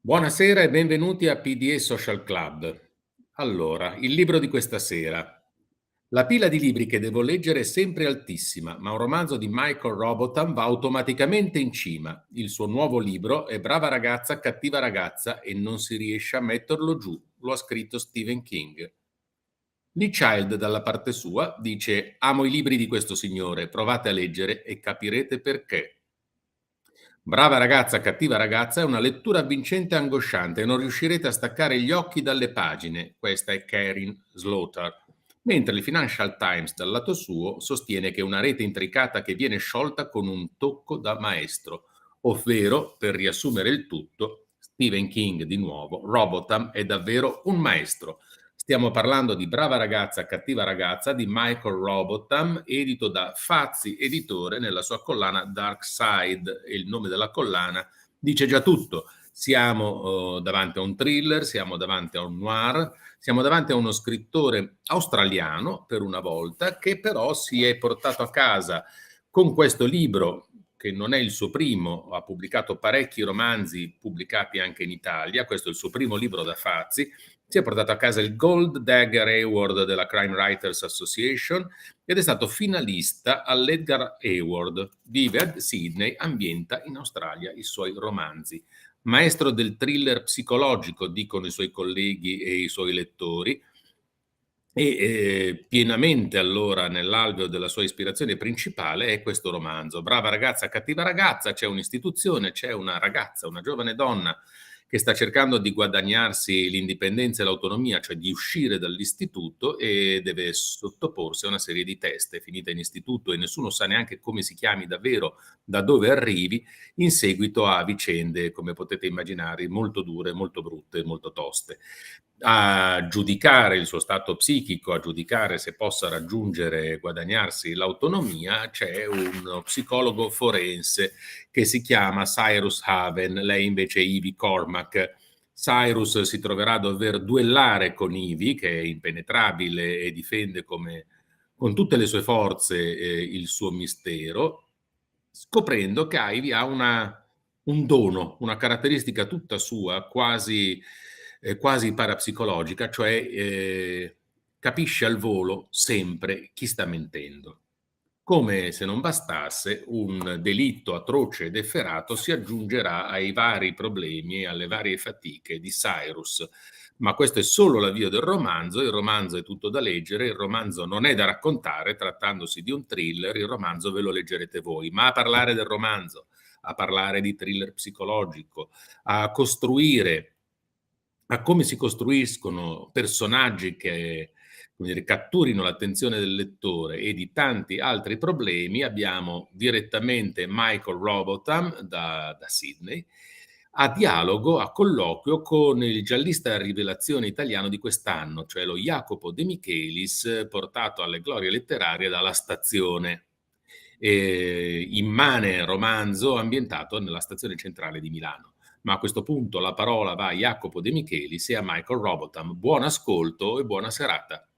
Buonasera e benvenuti a PDE Social Club. Allora, il libro di questa sera. La pila di libri che devo leggere è sempre altissima, ma un romanzo di Michael Robotham va automaticamente in cima. Il suo nuovo libro è Brava ragazza, cattiva ragazza e non si riesce a metterlo giù. Lo ha scritto Stephen King. Lee Child, dalla parte sua, dice: Amo i libri di questo signore, provate a leggere e capirete perché. Brava ragazza, cattiva ragazza è una lettura avvincente e angosciante e non riuscirete a staccare gli occhi dalle pagine. Questa è Karin Slaughter. Mentre il Financial Times, dal lato suo, sostiene che è una rete intricata che viene sciolta con un tocco da maestro. Ovvero, per riassumere il tutto, Stephen King di nuovo, Robotham è davvero un maestro. Stiamo parlando di Brava ragazza, cattiva ragazza di Michael Robotham, edito da Fazzi Editore nella sua collana Dark Side, e il nome della collana dice già tutto. Siamo davanti a un thriller, siamo davanti a un noir, siamo davanti a uno scrittore australiano, per una volta, che però si è portato a casa con questo libro, che non è il suo primo, ha pubblicato parecchi romanzi pubblicati anche in Italia, questo è il suo primo libro da Fazzi, si è portato a casa il Gold Dagger Award della Crime Writers Association ed è stato finalista all'Edgar Award. Vive a Sydney, ambienta in Australia i suoi romanzi. Maestro del thriller psicologico, dicono i suoi colleghi e i suoi lettori, e pienamente allora nell'alveo della sua ispirazione principale è questo romanzo. Brava ragazza, cattiva ragazza, c'è un'istituzione, c'è una ragazza, una giovane donna che sta cercando di guadagnarsi l'indipendenza e l'autonomia, cioè di uscire dall'istituto, e deve sottoporsi a una serie di test. È finita in istituto e nessuno sa neanche come si chiami davvero, da dove arrivi, in seguito a vicende, come potete immaginare, molto dure, molto brutte, molto toste. A giudicare il suo stato psichico, a giudicare se possa raggiungere e guadagnarsi l'autonomia, c'è uno psicologo forense che si chiama Cyrus Haven, lei invece è Evie Cormac. Cyrus si troverà a dover duellare con Evie, che è impenetrabile e difende con tutte le sue forze il suo mistero, scoprendo che Ivy ha un dono, una caratteristica tutta sua, quasi parapsicologica, cioè capisce al volo sempre chi sta mentendo. Come se non bastasse, un delitto atroce ed efferato si aggiungerà ai vari problemi e alle varie fatiche di Cyrus. Ma questo è solo l'avvio del romanzo, il romanzo è tutto da leggere, il romanzo non è da raccontare, trattandosi di un thriller, il romanzo ve lo leggerete voi, ma a parlare del romanzo, a parlare di thriller psicologico, a costruire, a come si costruiscono personaggi che, come dire, catturino l'attenzione del lettore e di tanti altri problemi, abbiamo direttamente Michael Robotham da Sydney, a dialogo, a colloquio con il giallista a rivelazione italiano di quest'anno, cioè lo Jacopo De Michelis, portato alle glorie letterarie dalla Stazione, immane romanzo ambientato nella stazione centrale di Milano. Ma a questo punto la parola va a Jacopo De Michelis e a Michael Robotham. Buon ascolto e buona serata.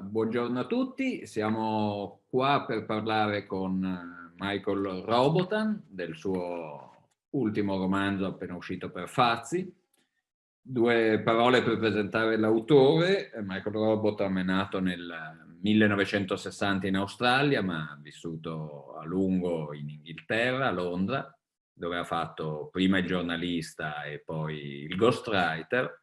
Buongiorno a tutti, siamo qua per parlare con Michael Robotham del suo ultimo romanzo appena uscito per Fazzi. Due parole per presentare l'autore. Michael Robotham è nato nel 1960 in Australia, ma ha vissuto a lungo in Inghilterra, a Londra, dove ha fatto prima il giornalista e poi il ghostwriter,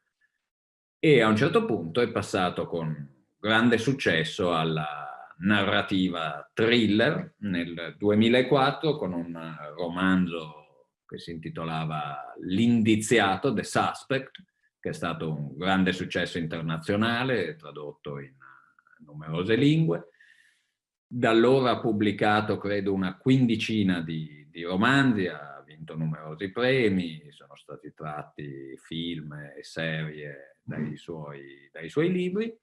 e a un certo punto è passato con grande successo alla narrativa thriller nel 2004 con un romanzo che si intitolava L'indiziato, The Suspect, che è stato un grande successo internazionale, tradotto in numerose lingue. Da allora ha pubblicato, credo, una quindicina di romanzi, ha vinto numerosi premi, sono stati tratti film e serie dai suoi libri,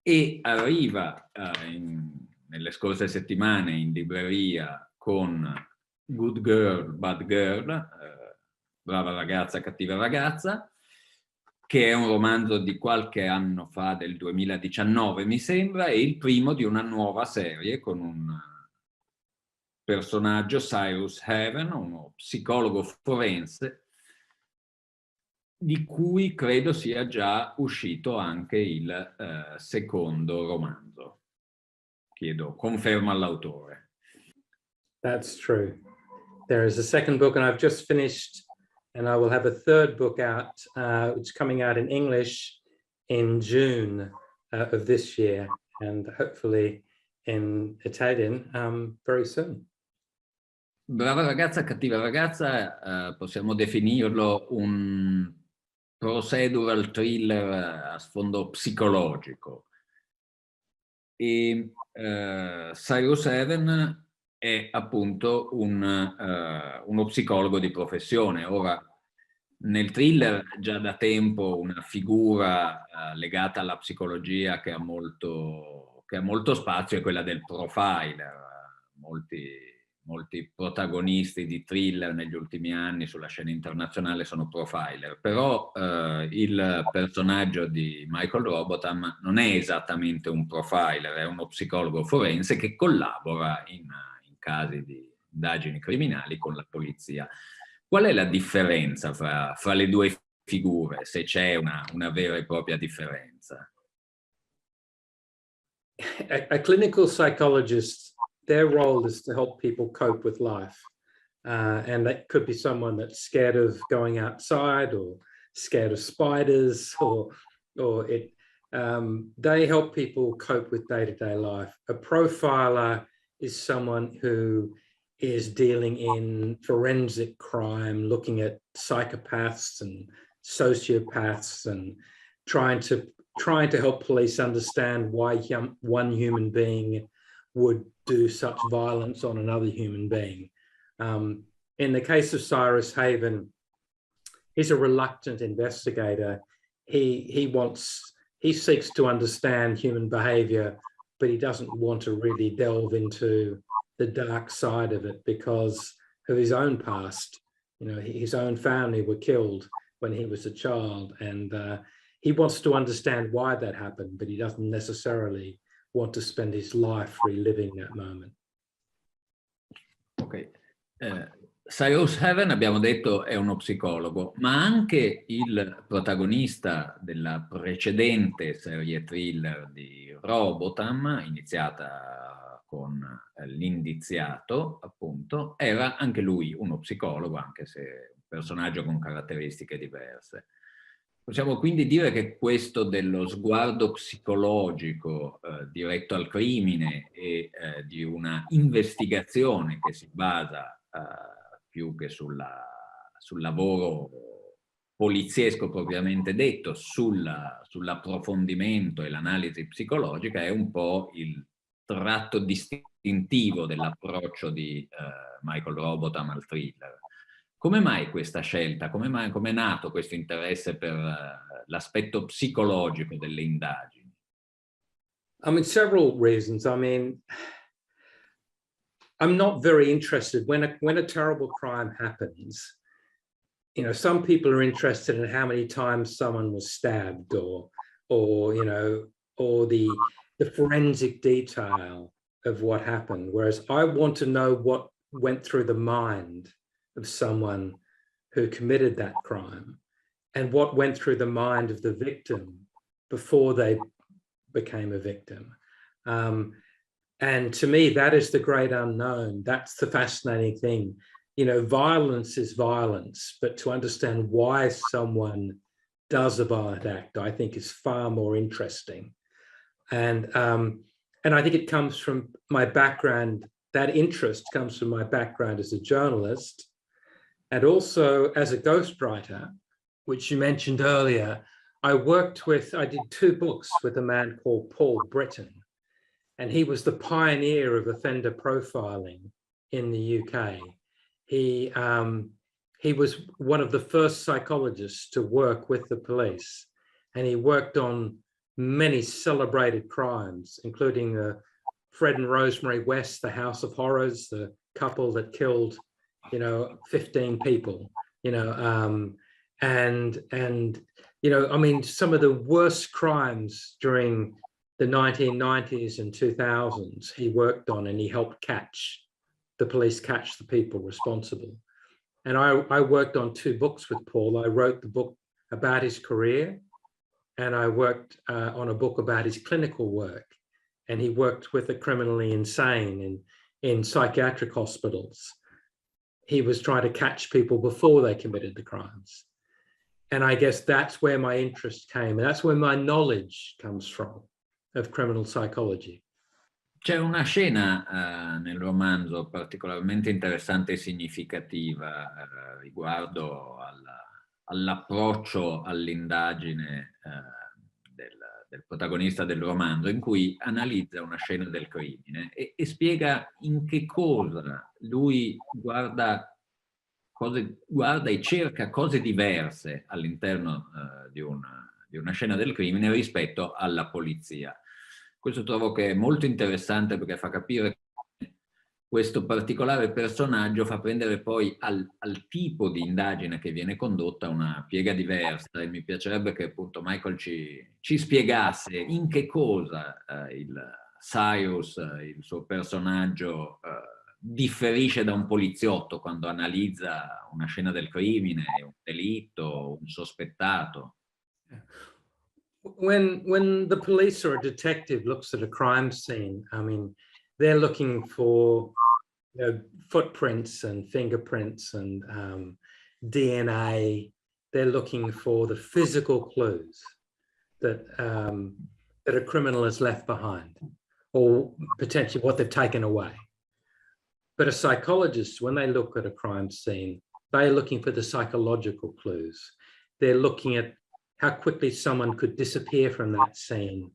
e arriva nelle scorse settimane in libreria con Good Girl, Bad Girl, Brava ragazza, cattiva ragazza, che è un romanzo di qualche anno fa, del 2019 mi sembra, è il primo di una nuova serie con un personaggio, Cyrus Haven, uno psicologo forense, di cui credo sia già uscito anche il secondo romanzo. Chiedo conferma all'autore. That's true. There is a second book, and I've just finished, and I will have a third book out, which is coming out in English in June of this year, and hopefully in Italian very soon. Brava ragazza, cattiva ragazza, possiamo definirlo un procedural thriller a sfondo psicologico. E Cyrus Haven è appunto uno psicologo di professione. Ora, nel thriller già da tempo una figura legata alla psicologia che ha molto spazio è quella del profiler. Molti protagonisti di thriller negli ultimi anni sulla scena internazionale sono profiler, però il personaggio di Michael Robotham non è esattamente un profiler, è uno psicologo forense che collabora in casi di indagini criminali con la polizia. Qual è la differenza fra le due figure, se c'è una vera e propria differenza? A clinical psychologist, their role is to help people cope with life. And that could be someone that's scared of going outside or scared of spiders, or they help people cope with day-to-day life. A profiler is someone who is dealing in forensic crime, looking at psychopaths and sociopaths and trying to help police understand why one human being would do such violence on another human being. In the case of Cyrus Haven, he's a reluctant investigator. He seeks to understand human behavior, but he doesn't want to really delve into the dark side of it because of his own past. You know, his own family were killed when he was a child, and he wants to understand why that happened, but he doesn't necessarily want to spend his life reliving that moment. Ok. Cyrus Haven, abbiamo detto, è uno psicologo, ma anche il protagonista della precedente serie thriller di Robotham, iniziata con l'indiziato, appunto, era anche lui uno psicologo, anche se un personaggio con caratteristiche diverse. Possiamo quindi dire che questo dello sguardo psicologico diretto al crimine e di una investigazione che si basa più che sul lavoro poliziesco propriamente detto, sull'approfondimento e l'analisi psicologica, è un po' il tratto distintivo dell'approccio di Michael Robotham al thriller. Come mai questa scelta? Come è nato questo interesse per l'aspetto psicologico delle indagini? I mean, several reasons. I mean, I'm not very interested when a terrible crime happens. You know, some people are interested in how many times someone was stabbed, or you know, or the forensic detail of what happened. Whereas I want to know what went through the mind of someone who committed that crime, and what went through the mind of the victim before they became a victim. And to me, that is the great unknown. That's the fascinating thing. You know, violence is violence, but to understand why someone does a violent act, I think is far more interesting. And I think it comes from my background. That interest comes from my background as a journalist, and also as a ghostwriter, which you mentioned earlier. I did 2 books with a man called Paul Britton, and he was the pioneer of offender profiling in the UK. He was one of the first psychologists to work with the police, and he worked on many celebrated crimes, including Fred and Rosemary West, the House of Horrors, the couple that killed, you know, 15 people, you know, and you know, I mean, some of the worst crimes during the 1990s and 2000s he worked on, and he helped catch the police catch the people responsible. And I worked on 2 books with Paul. I wrote the book about his career, and I worked on a book about his clinical work. And he worked with the criminally insane in psychiatric hospitals. He was trying to catch people before they committed the crimes. And I guess that's where my interest came. And that's where my knowledge comes from of criminal psychology. C'è una scena nel romanzo particolarmente interessante e significativa riguardo all'approccio all'indagine del protagonista del romanzo, in cui analizza una scena del crimine e spiega in che cosa lui guarda e cerca cose diverse all'interno di una scena del crimine rispetto alla polizia. Questo trovo che è molto interessante, perché fa capire che questo particolare personaggio fa prendere poi al tipo di indagine che viene condotta una piega diversa, e mi piacerebbe che appunto Michael ci spiegasse in che cosa il Cyrus, il suo personaggio, differisce da un poliziotto quando analizza una scena del crimine, un delitto, un sospettato. When the police or a detective looks at a crime scene, I mean, they're looking for footprints and fingerprints and DNA. They're looking for the physical clues that a criminal has left behind, or potentially what they've taken away. But a psychologist, when they look at a crime scene, they're looking for the psychological clues. They're looking at how quickly someone could disappear from that scene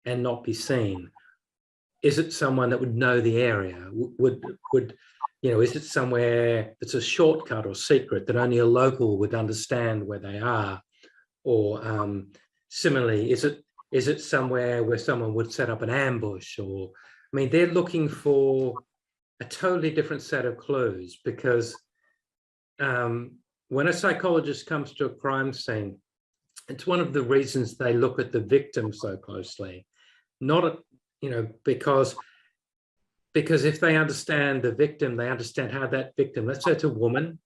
and not be seen. Is it someone that would know the area? Would is it somewhere that's a shortcut or secret that only a local would understand where they are? Or similarly, is it somewhere where someone would set up an ambush? Or, I mean, they're looking for a totally different set of clues, because when a psychologist comes to a crime scene, it's one of the reasons they look at the victim so closely. Not, because if they understand the victim, they understand how that victim, let's say it's a woman,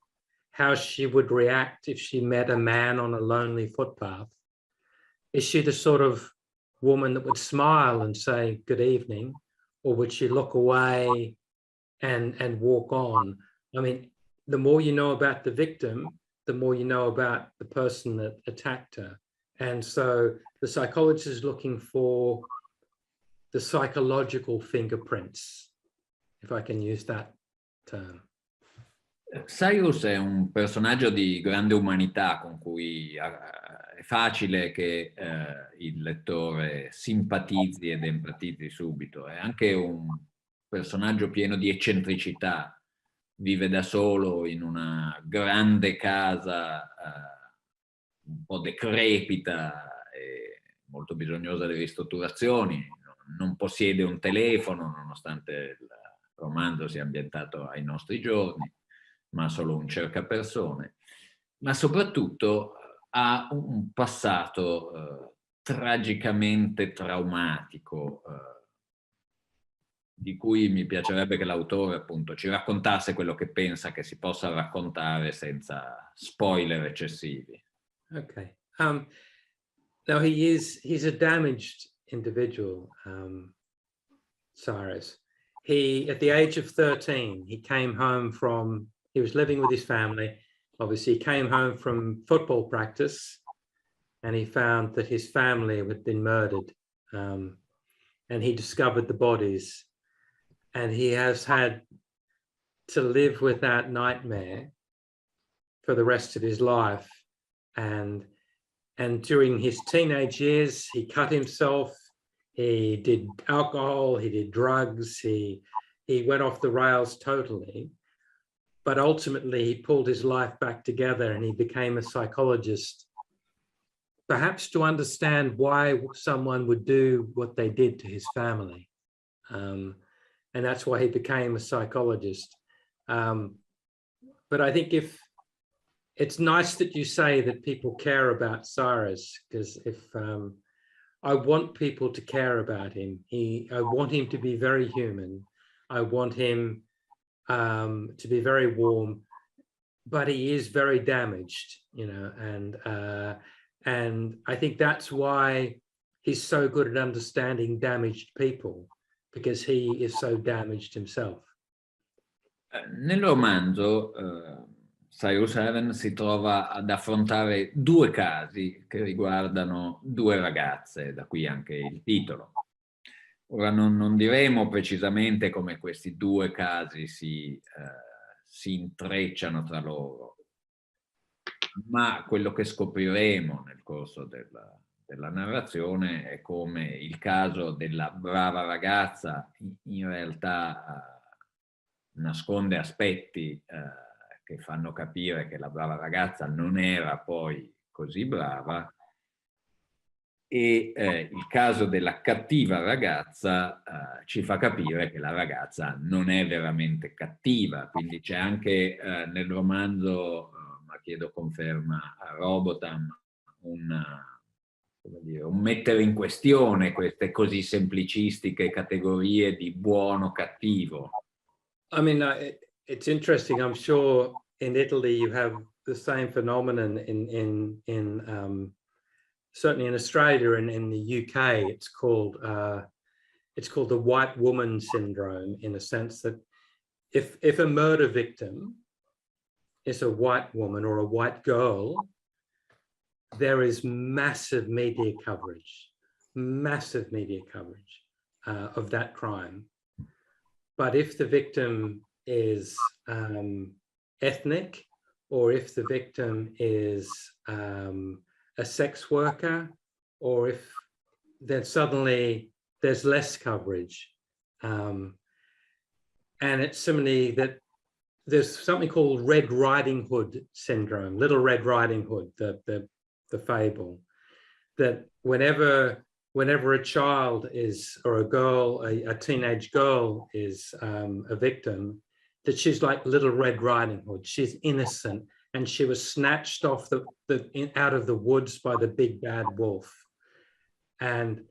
how she would react if she met a man on a lonely footpath. Is she the sort of woman that would smile and say, good evening? Or would she look away and walk on? I mean, the more you know about the victim, the more you know about the person that attacked her. And so the psychologist is looking for the psychological fingerprints, if I can use that term. Cyrus è un personaggio di grande umanità con cui è facile che il lettore simpatizzi ed empatizzi subito. È anche un personaggio pieno di eccentricità. Vive da solo in una grande casa un po' decrepita e molto bisognosa di ristrutturazioni. Non possiede un telefono, nonostante il romanzo sia ambientato ai nostri giorni, ma solo un cercapersone. Ma soprattutto ha un passato tragicamente traumatico, di cui mi piacerebbe che l'autore appunto ci raccontasse quello che pensa che si possa raccontare senza spoiler eccessivi. Okay. Now he's a damaged individual, Cyrus. At the age of 13, he was living with his family. Obviously, he came home from football practice and he found that his family had been murdered, and he discovered the bodies. And he has had to live with that nightmare for the rest of his life. And during his teenage years, he cut himself, he did alcohol, he did drugs, he went off the rails totally. But ultimately, he pulled his life back together and he became a psychologist, perhaps to understand why someone would do what they did to his family. And that's why he became a psychologist. But I think it's nice that you say that people care about Cyrus, because I want people to care about him. I want him to be very human. I want him to be very warm, but he is very damaged, you know, and I think that's why he's so good at understanding damaged people, because he is so damaged himself. Nel romanzo Cyrus Haven si trova ad affrontare due casi che riguardano due ragazze, da qui anche il titolo. Ora non diremo precisamente come questi due casi si intrecciano tra loro, ma quello che scopriremo nel corso della narrazione è come il caso della brava ragazza in realtà nasconde aspetti che fanno capire che la brava ragazza non era poi così brava, e il caso della cattiva ragazza ci fa capire che la ragazza non è veramente cattiva. Quindi c'è anche nel romanzo, ma chiedo conferma a Robotham, un mettere in questione queste così semplicistiche categorie di buono cattivo. I mean, it's interesting. I'm sure in Italy you have the same phenomenon certainly in Australia and in the UK. It's called the white woman syndrome, in a sense that if a murder victim is a white woman or a white girl, there is massive media coverage of that crime. But if the victim is ethnic, or if the victim is a sex worker, or if then suddenly there's less coverage. And it's similarly that there's something called Red Riding Hood syndrome, Little Red Riding Hood, the fable, that whenever a child is, or a girl, a teenage girl is a victim, that she's like Little Red Riding Hood. She's innocent, and she was snatched off out of the woods by the big bad wolf. And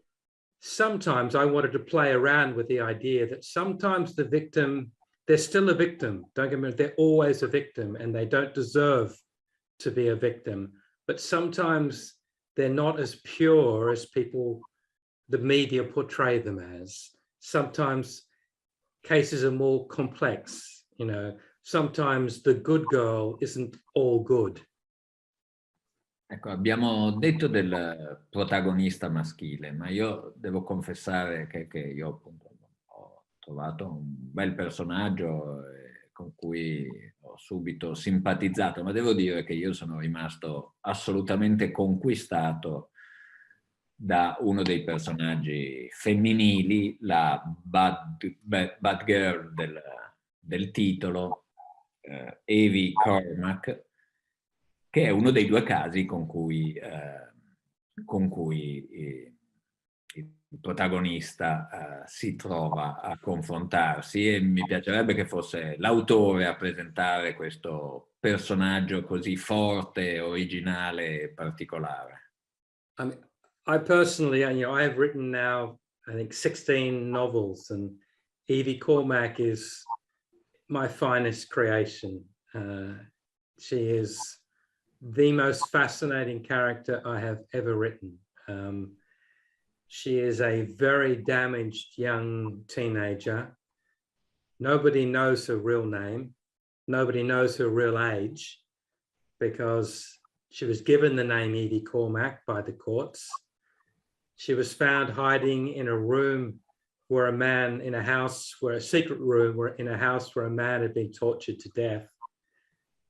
sometimes I wanted to play around with the idea that sometimes the victim, they're still a victim. Don't get me wrong, they're always a victim, and they don't deserve to be a victim. But sometimes they're not as pure as the media portray them as. Sometimes cases are more complex, you know. Sometimes the good girl isn't all good. Ecco, abbiamo detto del protagonista maschile, ma io devo confessare che io appunto ho trovato un bel personaggio con cui ho subito simpatizzato, ma devo dire che io sono rimasto assolutamente conquistato da uno dei personaggi femminili, la bad girl del titolo, Evie Cormac, che è uno dei due casi con cui il protagonista si trova a confrontarsi, e mi piacerebbe che fosse l'autore a presentare questo personaggio così forte, originale e particolare. I personally, you know, I have written now, I think, 16 novels, and Evie Cormac is my finest creation. She is the most fascinating character I have ever written. She is a very damaged young teenager. Nobody knows her real name. Nobody knows her real age, because she was given the name Evie Cormac by the courts. She was found hiding in a room where a man, in a house, where a secret room, in a house where a man had been tortured to death.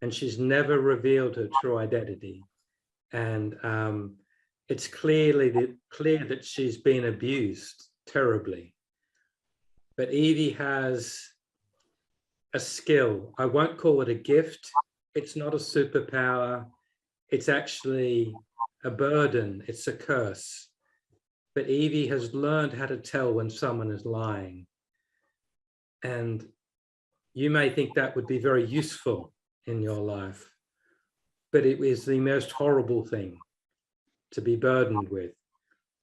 And she's never revealed her true identity. And it's clear that she's been abused terribly. But Evie has a skill. I won't call it a gift. It's not a superpower. It's actually a burden. It's a curse. But Evie has learned how to tell when someone is lying. And you may think that would be very useful in your life, but it is the most horrible thing to be burdened with,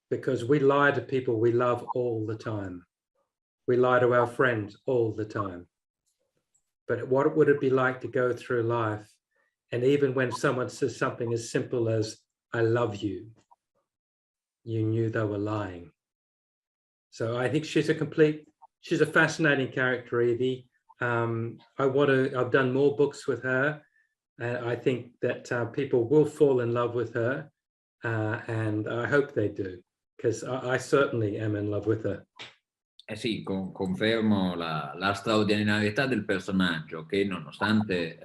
because we lie to people we love all the time. We lie to our friends all the time. but what would it be like to go through life, and even when someone says something as simple as "I love you," you knew they were lying. So I think she's a fascinating character, Evie. I've done more books with her, and I think that people will fall in love with her, and I hope they do, because I certainly am in love with her. Eh sì, confermo la straordinarietà del personaggio, che nonostante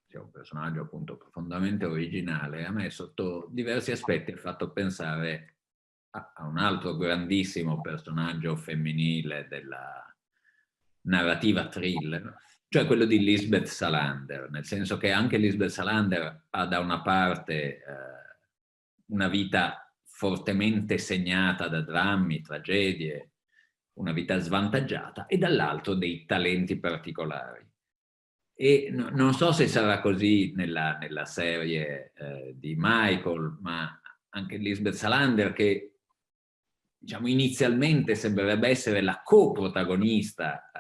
sia un personaggio appunto profondamente originale, a me sotto diversi aspetti ha fatto pensare a un altro grandissimo personaggio femminile della narrativa thriller, cioè quello di Lisbeth Salander, nel senso che anche Lisbeth Salander ha da una parte una vita fortemente segnata da drammi, tragedie, una vita svantaggiata, e dall'altro dei talenti particolari. E non so se sarà così nella serie di Michael, ma anche Lisbeth Salander, che diciamo inizialmente sembrerebbe essere la coprotagonista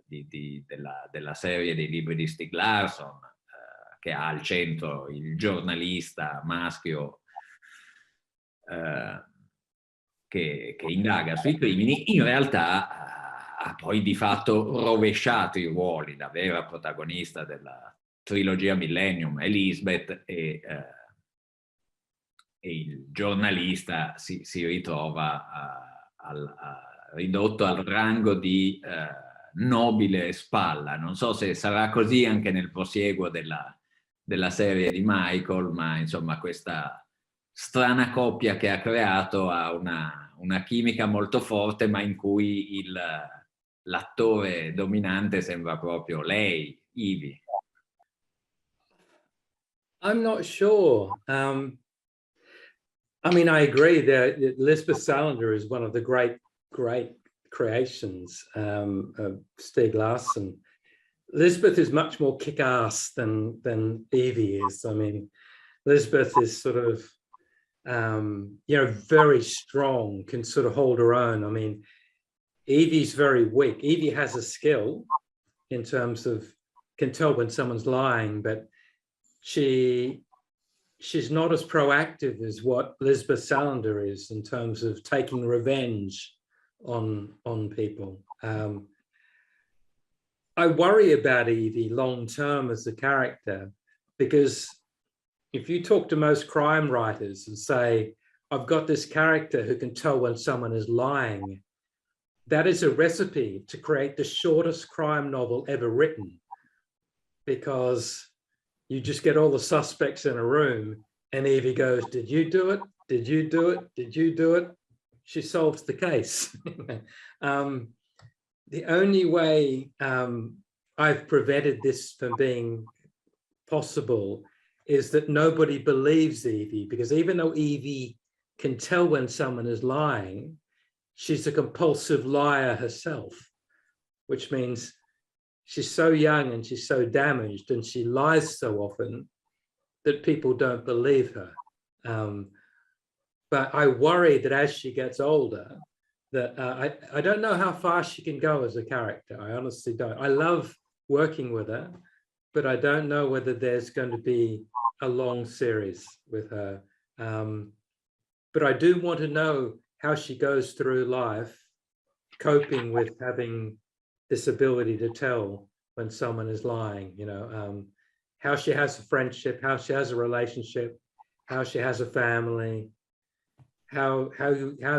della serie dei libri di Stieg Larsson, che ha al centro il giornalista maschio che indaga sui crimini, in realtà ha poi di fatto rovesciato i ruoli. La vera protagonista della trilogia Millennium è Lisbeth, e il giornalista si ritrova ridotto al rango di nobile spalla. Non so se sarà così anche nel prosieguo della serie di Michael, ma insomma questa strana coppia che ha creato ha una chimica molto forte, ma in cui l'attore dominante sembra proprio lei, Evie. I'm not sure. I mean, I agree that Lisbeth Salander is one of the great creations of Stieg Larsson. Lisbeth is much more kick-ass than Evie is. I mean, Lisbeth is sort of, you know, very strong, can sort of hold her own. I mean, Evie's very weak. Evie has a skill in terms of, can tell when someone's lying, but she's not as proactive as what Lisbeth Salander is in terms of taking revenge on people. I worry about Evie long term as a character, because if you talk to most crime writers and say, I've got this character who can tell when someone is lying, that is a recipe to create the shortest crime novel ever written, because you just get all the suspects in a room and Evie goes, did you do it? Did you do it? Did you do it? She solves the case. The only way I've prevented this from being possible is that nobody believes Evie, because even though Evie can tell when someone is lying, she's a compulsive liar herself, which means she's so young and she's so damaged and she lies so often that people don't believe her. But I worry that as she gets older, that I don't know how far she can go as a character. I honestly don't. I love working with her, but I don't know whether there's going to be a long series with her. But I do want to know how she goes through life, coping with having this ability to tell when someone is lying, you know, how she has a friendship, how she has a relationship, how she has a family. How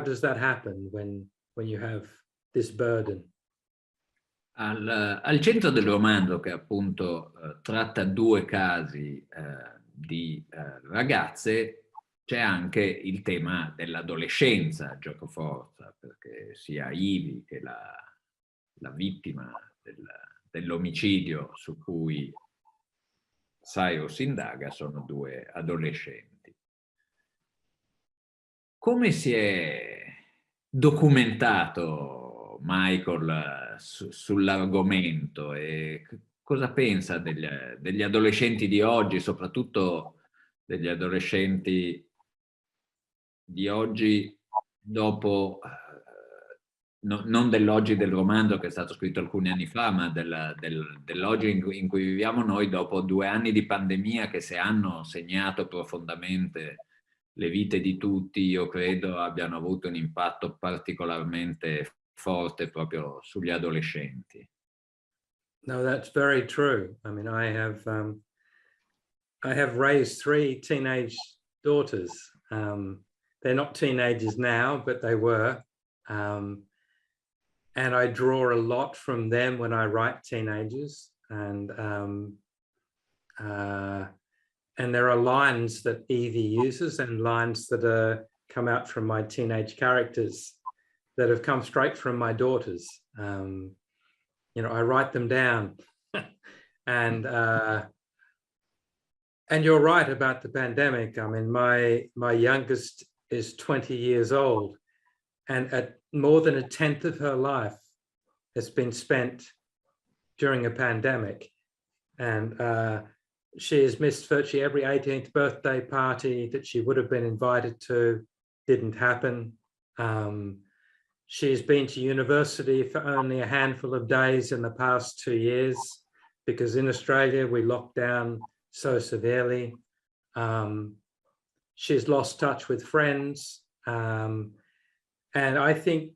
does that happen when you have this burden? Al centro del romanzo, che appunto tratta due casi di ragazze, c'è anche il tema dell'adolescenza, giocoforza, perché sia Evie che la vittima dell'omicidio su cui Cyrus indaga sono due adolescenti. Come si è documentato Michael sull'argomento, e cosa pensa degli adolescenti di oggi, soprattutto degli adolescenti di oggi dopo non dell'oggi del romanzo che è stato scritto alcuni anni fa, ma dell'oggi in cui viviamo noi dopo 2 anni di pandemia che se hanno segnato profondamente le vite di tutti, io credo abbiano avuto un impatto particolarmente forte proprio sugli adolescenti. No, that's very true. I mean, I have raised 3 teenage daughters. They're not teenagers now, but they were. And I draw a lot from them when I write teenagers. And there are lines that Evie uses and lines that come out from my teenage characters that have come straight from my daughters. You know, I write them down. And you're right about the pandemic. I mean, my youngest is 20 years old, and at more than 1/10 of her life has been spent during a pandemic. And she has missed virtually every 18th birthday party that she would have been invited to, didn't happen. She's been to university for only a handful of days in the past 2 years, because in Australia we locked down so severely. She's lost touch with friends. And I think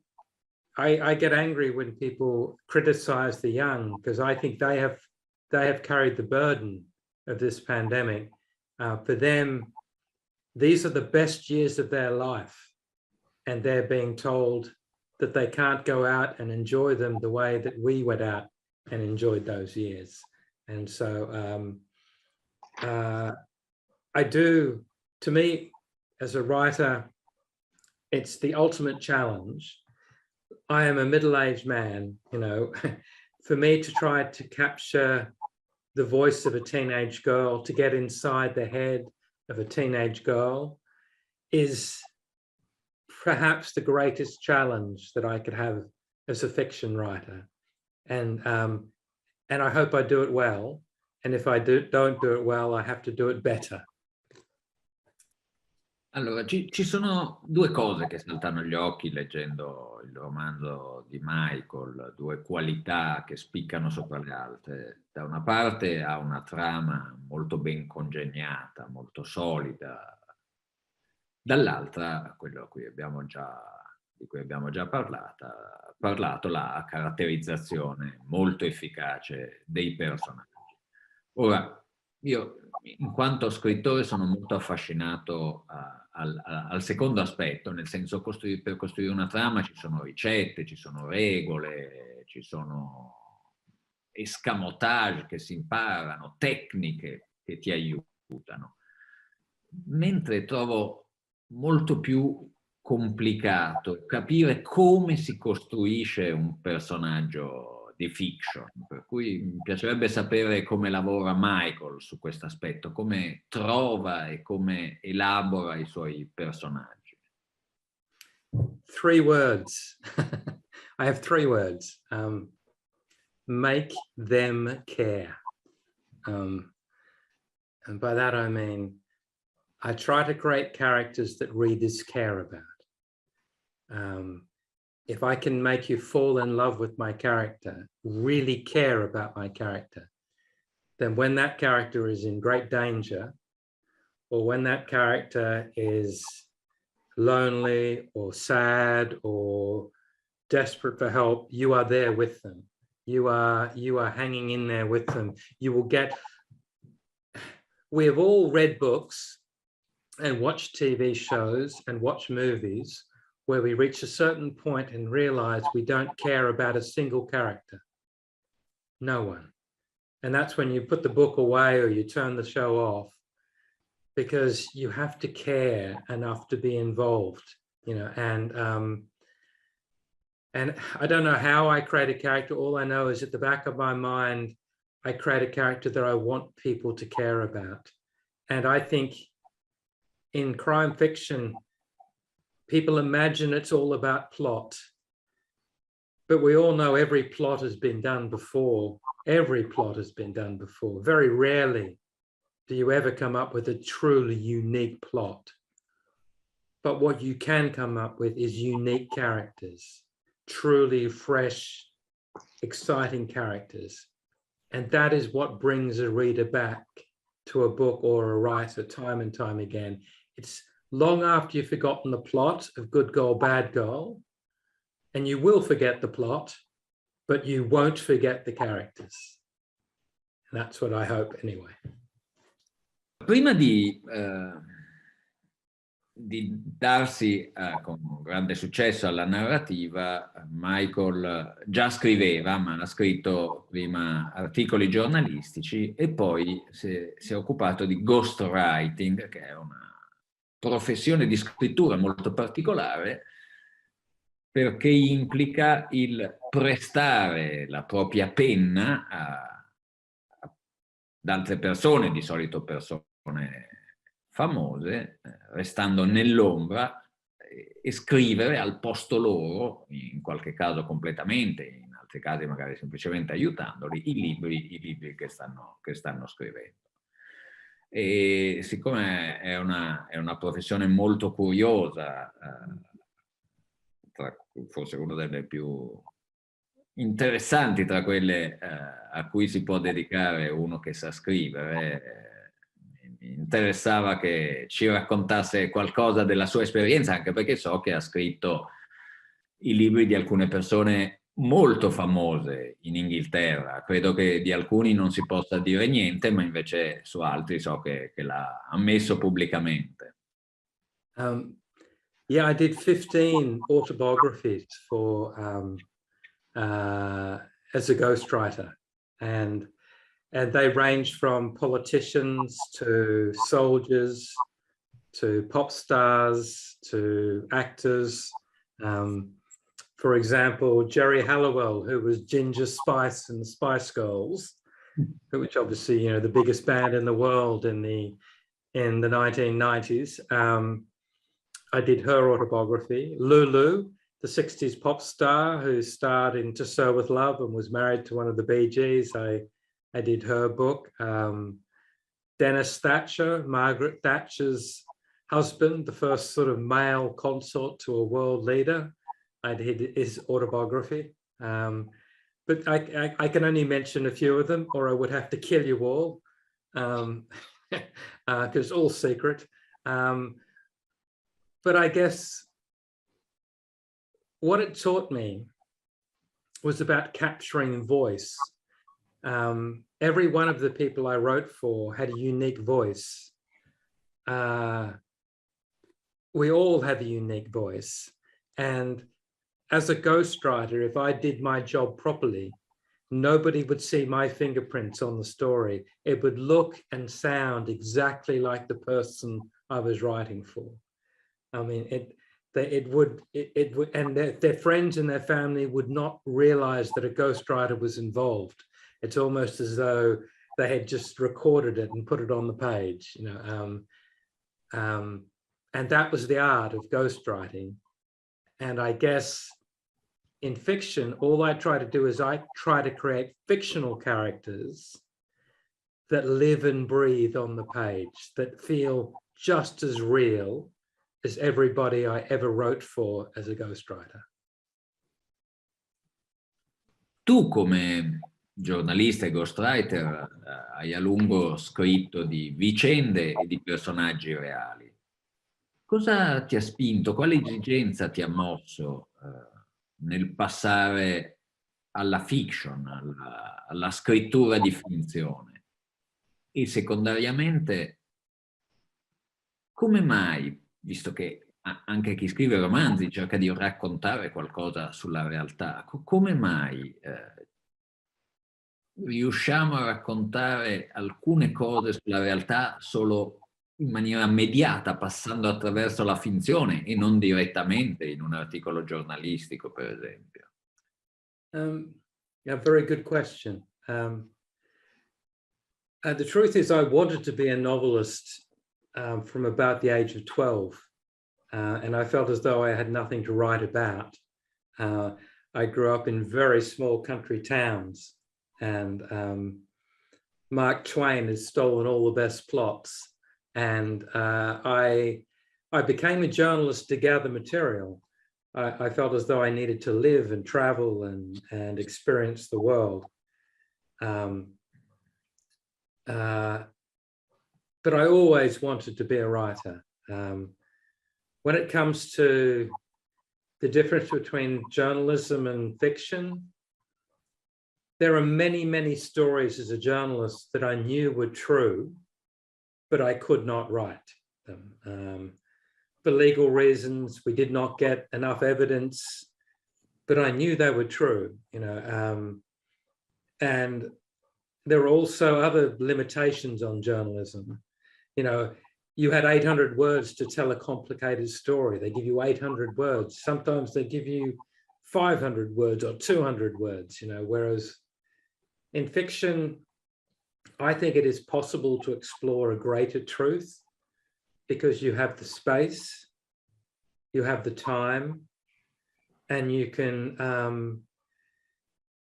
I get angry when people criticize the young, because I think they have carried the burden of this pandemic. For them, these are the best years of their life, and they're being told that they can't go out and enjoy them the way that we went out and enjoyed those years. And so to me, as a writer, it's the ultimate challenge. I am a middle-aged man, you know, for me to try to capture the voice of a teenage girl, to get inside the head of a teenage girl, is perhaps the greatest challenge that I could have as a fiction writer. And I hope I do it well. And if I don't do it well, I have to do it better. Allora, ci sono 2 cose che saltano agli occhi leggendo il romanzo di Michael, 2 qualità che spiccano sopra le altre. Da una parte ha una trama molto ben congegnata, molto solida, dall'altra, quello di cui abbiamo già parlato, la caratterizzazione molto efficace dei personaggi. Ora, io in quanto scrittore sono molto affascinato al secondo aspetto, nel senso per costruire una trama ci sono ricette, ci sono regole, ci sono escamotage che si imparano, tecniche che ti aiutano. Mentre trovo molto più complicato capire come si costruisce un personaggio di fiction, per cui mi piacerebbe sapere come lavora Michael su questo aspetto, come trova e come elabora i suoi personaggi. 3 words. I have 3 words. Make them care. And by that I mean, I try to create characters that readers care about. If I can make you fall in love with my character, really care about my character, then when that character is in great danger, or when that character is lonely or sad or desperate for help, you are there with them. You are hanging in there with them. You will get... We have all read books and watched TV shows and watched movies where we reach a certain point and realize we don't care about a single character. No one. And that's when you put the book away or you turn the show off, because you have to care enough to be involved, you know. And I don't know how I create a character. All I know is at the back of my mind, I create a character that I want people to care about. And I think in crime fiction, people imagine it's all about plot, but we all know every plot has been done before. Every plot has been done before. Very rarely do you ever come up with a truly unique plot. But what you can come up with is unique characters truly fresh, exciting characters. And that is what brings a reader back to a book or a writer time and time again. It's long after you've forgotten the plot of good girl, bad girl, and you will forget the plot, but you won't forget the characters. And that's what I hope anyway. Prima di darsi con grande successo alla narrativa, Michael già scriveva, ma ha scritto prima articoli giornalistici e poi si è occupato di ghostwriting, che è una professione di scrittura molto particolare, perché implica il prestare la propria penna ad altre persone, di solito persone famose, restando nell'ombra e scrivere al posto loro, in qualche caso completamente, in altri casi magari semplicemente aiutandoli, i libri che stanno scrivendo. E siccome è una professione molto curiosa, forse una delle più interessanti tra quelle a cui si può dedicare uno che sa scrivere, mi interessava che ci raccontasse qualcosa della sua esperienza, anche perché so che ha scritto i libri di alcune persone molto famose in Inghilterra. Credo che di alcuni non si possa dire niente, ma invece su altri so che l'ha ammesso pubblicamente. Yeah, I did 15 autobiographies for as a ghostwriter, and they range from politicians to soldiers to pop stars to actors. For example, Jerry Halliwell, who was Ginger Spice in the Spice Girls, which obviously, you know, the biggest band in the world in the 1990s. I did her autobiography. Lulu, the 60s pop star who starred in To Sir With Love and was married to one of the Bee Gees, I did her book. Dennis Thatcher, Margaret Thatcher's husband, the first sort of male consort to a world leader, I did his autobiography. But I can only mention a few of them, or I would have to kill you all, because it's all secret. But I guess what it taught me was about capturing voice. Every one of the people I wrote for had a unique voice. We all have a unique voice. And as a ghostwriter, if I did my job properly, nobody would see my fingerprints on the story. It would look and sound exactly like the person I was writing for. I mean, it would, and their friends and their family would not realize that a ghostwriter was involved. It's almost as though they had just recorded it and put it on the page, you know. And that was the art of ghostwriting. And I guess in fiction, all I try to do is I try to create fictional characters that live and breathe on the page, that feel just as real as everybody I ever wrote for as a ghostwriter. Tu come giornalista e ghostwriter hai a lungo scritto di vicende e di personaggi reali. Cosa ti ha spinto, quale esigenza ti ha mosso nel passare alla fiction, alla scrittura di finzione? E secondariamente, come mai, visto che anche chi scrive romanzi cerca di raccontare qualcosa sulla realtà, come mai riusciamo a raccontare alcune cose sulla realtà solo in maniera mediata, passando attraverso la finzione e non direttamente in un articolo giornalistico, per esempio? Yeah, very good question. The truth is I wanted to be a novelist from about the age of 12. And I felt as though I had nothing to write about. I grew up in very small country towns, and Mark Twain has stolen all the best plots. And I became a journalist to gather material, I felt as though I needed to live and travel and experience the world. But I always wanted to be a writer. When it comes to the difference between journalism and fiction, there are many, many stories as a journalist that I knew were true, but I could not write them. For legal reasons, we did not get enough evidence, but I knew they were true, you know. And there are also other limitations on journalism. You know, you had 800 words to tell a complicated story. They give you 800 words. Sometimes they give you 500 words or 200 words, you know, whereas in fiction, I think it is possible to explore a greater truth because you have the space, you have the time, and you can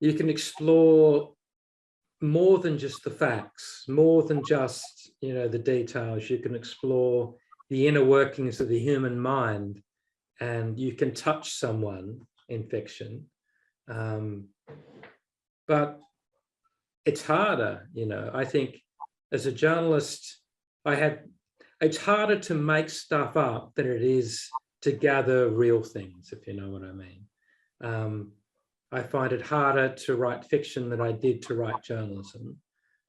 explore more than just the facts, more than just, you know, the details. You can explore the inner workings of the human mind, and you can touch someone in fiction. But it's harder, you know. I think as a journalist, it's harder to make stuff up than it is to gather real things, if you know what I mean. I find it harder to write fiction than I did to write journalism,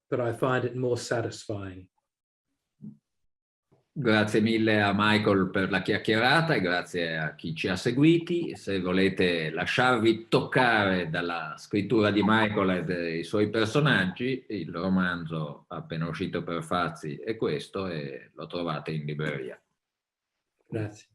but I find it more satisfying. Grazie mille a Michael per la chiacchierata e grazie a chi ci ha seguiti. Se volete lasciarvi toccare dalla scrittura di Michael e dei suoi personaggi, il romanzo appena uscito per Fazzi è questo e lo trovate in libreria. Grazie.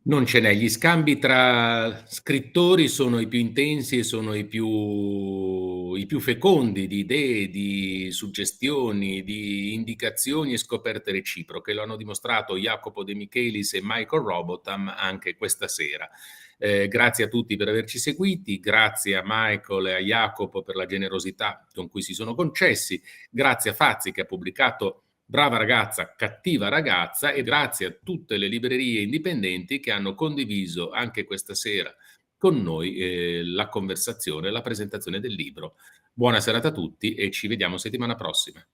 Non ce n'è, gli scambi tra scrittori sono i più intensi e sono i più fecondi di idee, di suggestioni, di indicazioni e scoperte reciproche. Lo hanno dimostrato Jacopo De Michelis e Michael Robotham anche questa sera. Grazie a tutti per averci seguiti, grazie a Michael e a Jacopo per la generosità con cui si sono concessi, grazie a Fazzi che ha pubblicato Brava ragazza, cattiva ragazza, e grazie a tutte le librerie indipendenti che hanno condiviso anche questa sera con noi la conversazione, la presentazione del libro. Buona serata a tutti e ci vediamo settimana prossima.